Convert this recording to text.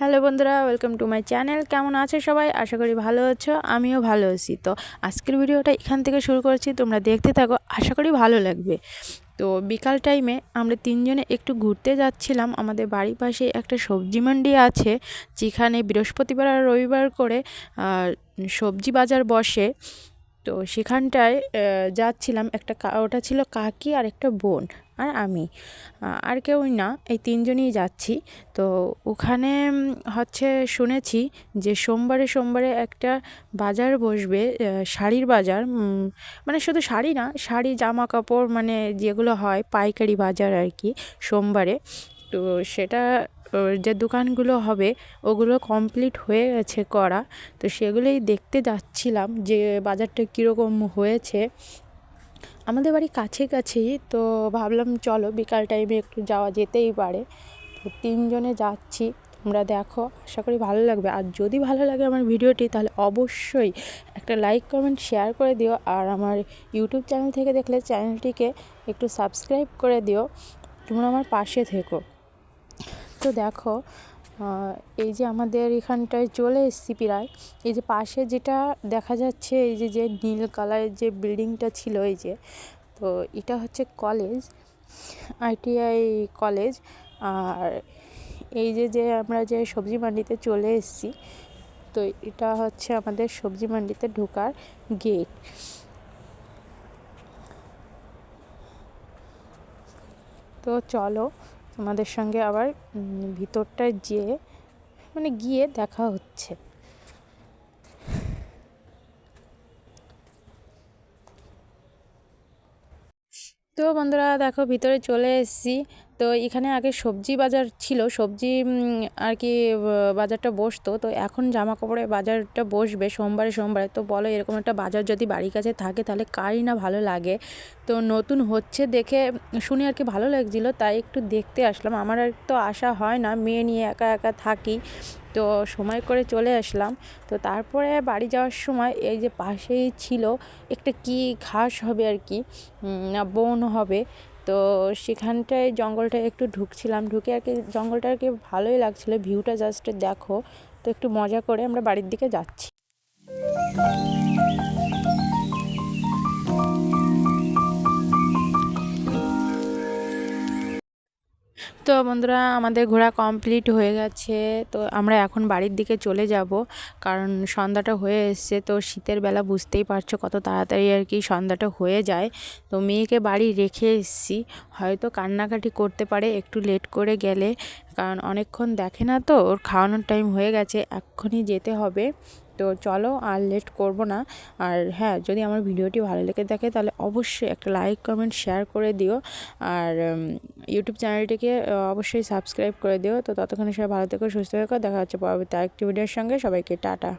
Hello বন্ধুরা, welcome to my channel. কেমন আছো সবাই? আশা করি ভালো আছো, আমিও ভালো আছি। তো আজকের ভিডিওটা এখান থেকে শুরু করছি, তোমরা দেখতে থাকো, আশা করি ভালো লাগবে। তো বিকাল টাইমে আমরা তিনজনে একটু ঘুরতে যাচ্ছিলাম। আমাদের বাড়ির পাশে একটা সবজি মান্ডি আছে, যেখানে বৃহস্পতিবার আর রবিবার করে সবজি বাজার বসে। তো সেখানটায় যাচ্ছিলাম, ওটা ছিল কাকি আর একটা বোন আর আমি, আর কেউই না, এই তিনজনই যাচ্ছি। তো ওখানে হচ্ছে শুনেছি যে সোমবারে সোমবারে একটা বাজার বসবে, শাড়ির বাজার, মানে শুধু শাড়ি না, শাড়ি জামা কাপড় মানে যেগুলো হয় পাইকারি বাজার আর কি, সোমবারে। তো সেটা যে দোকানগুলো হবে ওগুলো কমপ্লিট হয়ে গেছে করা। তো সেগুলোই দেখতে যাচ্ছিলাম যে বাজারটা কীরকম হয়েছে। আমাদের বাড়ি কাছাকাছি, তো ভাবলাম চলো বিকাল টাইমে একটু যাওয়া যেতেই পারে। তো তিনজনে যাচ্ছি, তোমরা দেখো, আশা করি ভালো লাগবে। আর যদি ভালো লাগে আমার ভিডিওটি, তাহলে অবশ্যই একটা লাইক কমেন্ট শেয়ার করে দিও। আর আমার ইউটিউব চ্যানেল থেকে দেখলে চ্যানেলটিকে একটু সাবস্ক্রাইব করে দিও, তোমরা আমার পাশে থেকো। তো দেখো, এই যে আমাদের এখানটায় চলে এসেছি প্রায়। এই যে পাশে যেটা দেখা যাচ্ছে, এই যে যে নীল কালারের যে বিল্ডিংটা ছিল, এই যে, তো এটা হচ্ছে কলেজ, ITI কলেজ। আর এই যে যে আমরা যে সবজি মান্ডিতে চলে এসেছি, তো এটা হচ্ছে আমাদের সবজি মান্ডিতে ঢোকার গেট। তো চলো আমাদের সঙ্গে আবার ভিতরটায় গিয়ে দেখা হচ্ছে। তো বন্ধুরা দেখো, ভিতরে চলে এসেছি। তো এখানে আগে সবজি বাজার ছিল, সবজি আর কি বাজারটা বসতো। তো এখন জামা কাপড়ের বাজারটা বসবে সোমবারে সোমবারে। তো বলো, এরকম একটা বাজার যদি বাড়ির কাছে থাকে তাহলে কারই না ভালো লাগে। তো নতুন হচ্ছে দেখে শুনে আর কি ভালো লাগছিলো, তাই একটু দেখতে আসলাম। আমার আর তো আসা হয় না, মেয়ে নিয়ে একা একা থাকি, তো সময় করে চলে আসলাম। তো তারপরে বাড়ি যাওয়ার সময় এই যে পাশেই ছিল একটা কি ঘাস হবে আর কি, না বন হবে। তো সেখানটায় জঙ্গলটায় একটু ঢুকছিলাম, ঢুকে আর কি জঙ্গলটা আর কি ভালোই লাগছিলো, ভিউটা জাস্ট দেখো। তো একটু মজা করে আমরা বাড়ির দিকে যাচ্ছি। তো বন্ধুরা, আমাদের ঘোরা কমপ্লিট হয়ে গেছে। তো আমরা এখন বাড়ির দিকে চলে যাব, কারণ সন্ধ্যাটা হয়ে এসছে। তো শীতের বেলা বুঝতেই পারছো কত তাড়াতাড়ি আর কি সন্ধ্যাটা হয়ে যায়। তো মেয়েকে বাড়ি রেখে এসেছি, হয়তো কান্নাকাটি করতে পারে একটু লেট করে গেলে, কারণ অনেকক্ষণ দেখে না, তো ওর খাওয়ানোর টাইম হয়ে গেছে, এক্ষুনি যেতে হবে। তো চলো আর লেট করব না। আর হ্যাঁ, যদি আমার ভিডিওটি ভালো লেগে থাকে তাহলে অবশ্যই একটা লাইক কমেন্ট শেয়ার করে দিও। আর ইউটিউব চ্যানেলটিকে অবশ্যই সাবস্ক্রাইব করে দিও। তো ততক্ষণে সবাই ভালো থেকো, সুস্থ থেকো, দেখা হচ্ছে পরবর্তী আরেকটি ভিডিওর সঙ্গে। সবাইকে টাটা।